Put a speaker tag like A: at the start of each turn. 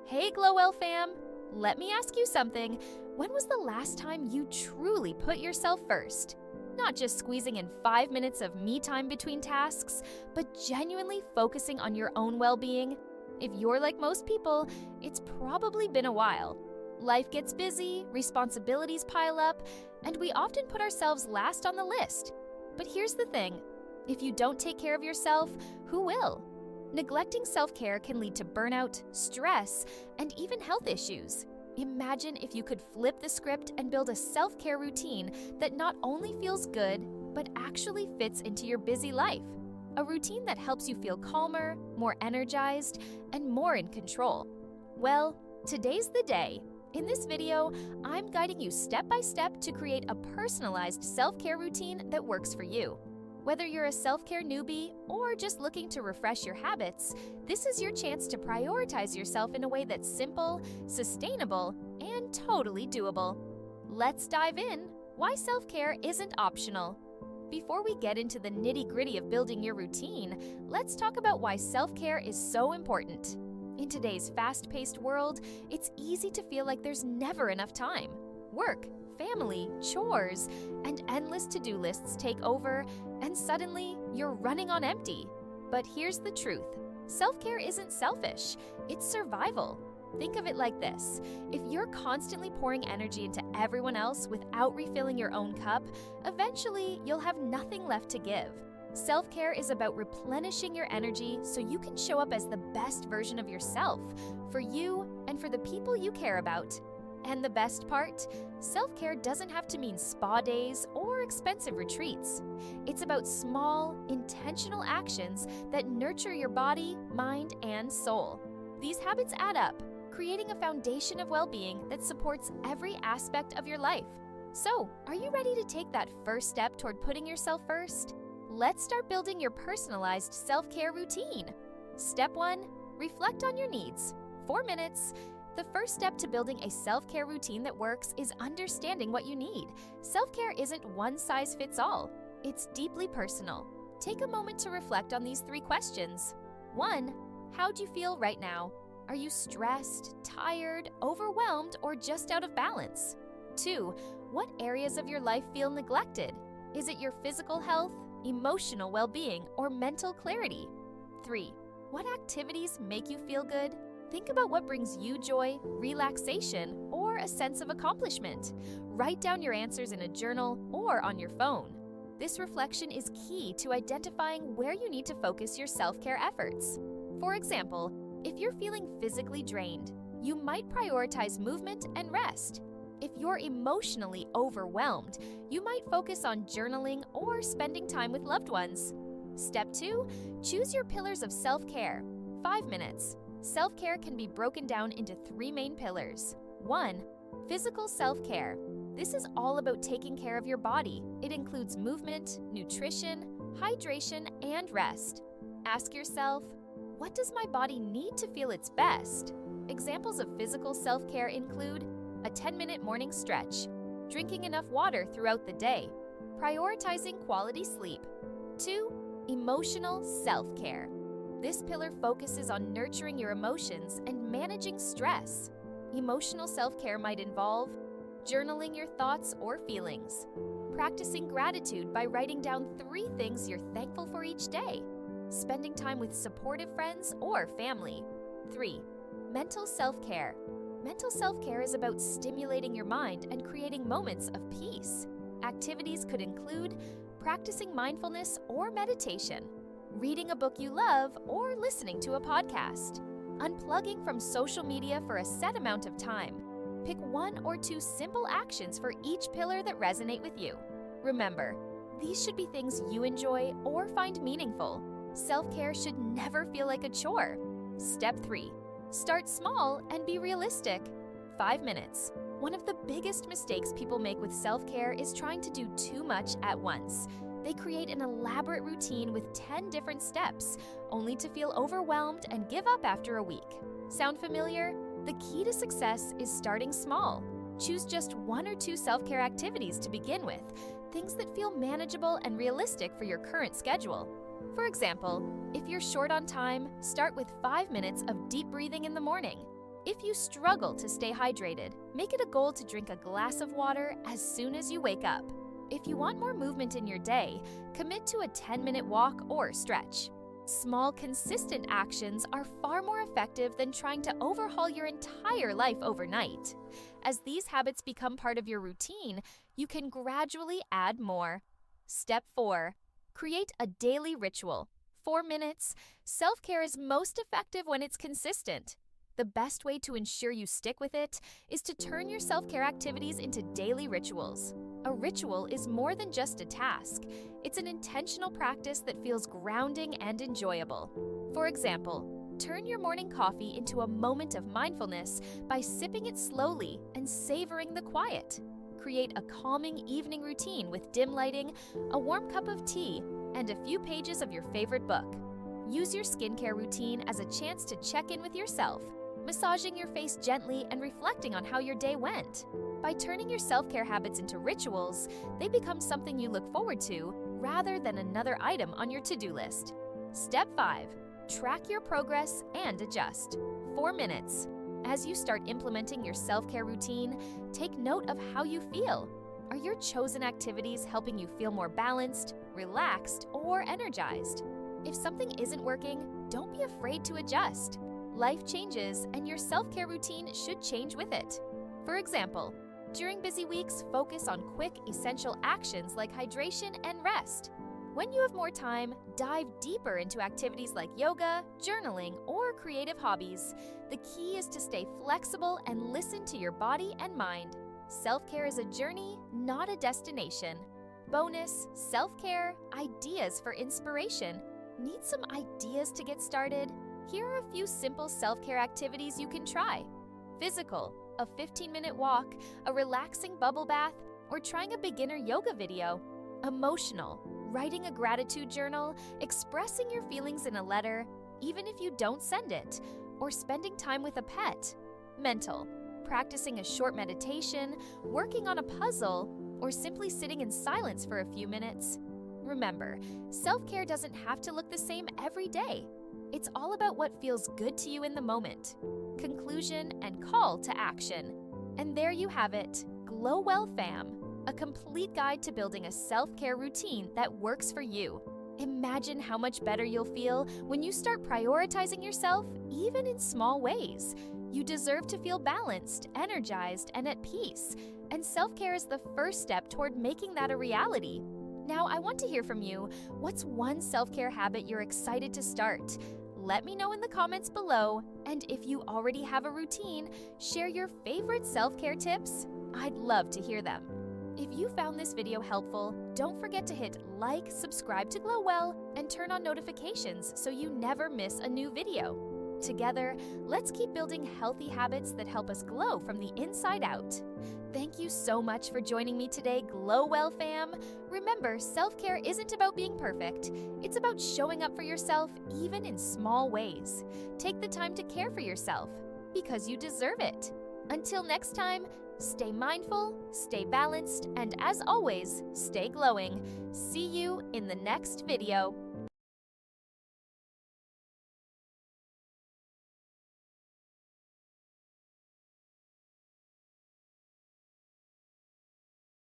A: Hey Glowwell fam! Let me ask you something. When was the last time you truly put yourself first? Not just squeezing in 5 minutes of me time between tasks, but genuinely focusing on your own well-being? If you're like most people, it's probably been a while. Life gets busy, responsibilities pile up, and we often put ourselves last on the list. But here's the thing, if you don't take care of yourself, who will? Neglecting self-care can lead to burnout, stress, and even health issues. Imagine if you could flip the script and build a self-care routine that not only feels good, but actually fits into your busy life. A routine that helps you feel calmer, more energized, and more in control. Well, today's the day. In this video, I'm guiding you step by step to create a personalized self-care routine that works for you. Whether you're a self-care newbie or just looking to refresh your habits, this is your chance to prioritize yourself in a way that's simple, sustainable, and totally doable. Let's dive in. Why self-care isn't optional. Before we get into the nitty-gritty of building your routine, let's talk about why self-care is so important. In today's fast-paced world, it's easy to feel like there's never enough time. Work, family, chores, and endless to-do lists take over, and suddenly you're running on empty. But here's the truth. Self-care isn't selfish, it's survival. Think of it like this. If you're constantly pouring energy into everyone else without refilling your own cup, eventually you'll have nothing left to give. Self-care is about replenishing your energy so you can show up as the best version of yourself, for you and for the people you care about. And the best part? Self-care doesn't have to mean spa days or expensive retreats. It's about small, intentional actions that nurture your body, mind, and soul. These habits add up, creating a foundation of well-being that supports every aspect of your life. So, are you ready to take that first step toward putting yourself first? Let's start building your personalized self-care routine. Step 1. Reflect on your needs. 4 minutes. The first step to building a self-care routine that works is understanding what you need. Self-care isn't one size fits all. It's deeply personal. Take a moment to reflect on these 3 questions. 1. How do you feel right now? Are you stressed, tired, overwhelmed, or just out of balance? 2. What areas of your life feel neglected? Is it your physical health, emotional well-being, or mental clarity? 3. What activities make you feel good? Think about what brings you joy, relaxation, or a sense of accomplishment. Write down your answers in a journal or on your phone. This reflection is key to identifying where you need to focus your self-care efforts. For example, if you're feeling physically drained, you might prioritize movement and rest. If you're emotionally overwhelmed, you might focus on journaling or spending time with loved ones. Step 2. Choose your pillars of self-care. 5 minutes. Self-care can be broken down into 3 main pillars. 1. Physical self-care. This is all about taking care of your body. It includes movement, nutrition, hydration, and rest. Ask yourself, what does my body need to feel its best? Examples of physical self-care include a 10-minute morning stretch, drinking enough water throughout the day, prioritizing quality sleep. 2. Emotional self-care. This pillar focuses on nurturing your emotions and managing stress. Emotional self-care might involve journaling your thoughts or feelings, practicing gratitude by writing down 3 things you're thankful for each day, spending time with supportive friends or family. 3. Mental self-care. Mental self-care is about stimulating your mind and creating moments of peace. Activities could include practicing mindfulness or meditation, reading a book you love, or listening to a podcast. Unplugging from social media for a set amount of time. Pick 1 or 2 simple actions for each pillar that resonate with you. Remember, these should be things you enjoy or find meaningful. Self-care should never feel like a chore. Step 3. Start small and be realistic. 5 minutes. One of the biggest mistakes people make with self-care is trying to do too much at once. They create an elaborate routine with 10 different steps, only to feel overwhelmed and give up after a week. Sound familiar? The key to success is starting small. Choose just 1 or 2 self-care activities to begin with, things that feel manageable and realistic for your current schedule. For example, if you're short on time, start with 5 minutes of deep breathing in the morning. If you struggle to stay hydrated, make it a goal to drink a glass of water as soon as you wake up. If you want more movement in your day, commit to a 10-minute walk or stretch. Small, consistent actions are far more effective than trying to overhaul your entire life overnight. As these habits become part of your routine, you can gradually add more. Step 4. Create a daily ritual. 4 minutes. Self-care is most effective when it's consistent. The best way to ensure you stick with it is to turn your self-care activities into daily rituals. A ritual is more than just a task. It's an intentional practice that feels grounding and enjoyable. For example, turn your morning coffee into a moment of mindfulness by sipping it slowly and savoring the quiet. Create a calming evening routine with dim lighting, a warm cup of tea, and a few pages of your favorite book. Use your skincare routine as a chance to check in with yourself, massaging your face gently and reflecting on how your day went. By turning your self-care habits into rituals, they become something you look forward to rather than another item on your to-do list. Step 5. Track your progress and adjust. 4 minutes. As you start implementing your self-care routine, take note of how you feel. Are your chosen activities helping you feel more balanced, relaxed, or energized? If something isn't working, don't be afraid to adjust. Life changes, and your self-care routine should change with it. For example, during busy weeks, focus on quick, essential actions like hydration and rest. When you have more time, dive deeper into activities like yoga, journaling, or creative hobbies. The key is to stay flexible and listen to your body and mind. Self-care is a journey, not a destination. Bonus, self-care, ideas for inspiration. Need some ideas to get started? Here are a few simple self-care activities you can try. Physical, a 15-minute walk, a relaxing bubble bath, or trying a beginner yoga video. Emotional, writing a gratitude journal, expressing your feelings in a letter, even if you don't send it, or spending time with a pet. Mental, practicing a short meditation, working on a puzzle, or simply sitting in silence for a few minutes. Remember, self-care doesn't have to look the same every day. It's all about what feels good to you in the moment. Conclusion and call to action. And there you have it, Glowwell Fam, a complete guide to building a self-care routine that works for you. Imagine how much better you'll feel when you start prioritizing yourself, even in small ways. You deserve to feel balanced, energized, and at peace. And self-care is the first step toward making that a reality. Now, I want to hear from you. What's one self-care habit you're excited to start? Let me know in the comments below. And if you already have a routine, share your favorite self-care tips. I'd love to hear them. If you found this video helpful, don't forget to hit like, subscribe to Glowwell, and turn on notifications so you never miss a new video. Together, let's keep building healthy habits that help us glow from the inside out. Thank you so much for joining me today, Glowwell fam. Remember, self-care isn't about being perfect. It's about showing up for yourself, even in small ways. Take the time to care for yourself, because you deserve it. Until next time, stay mindful, stay balanced, and as always, stay glowing. See you in the next video.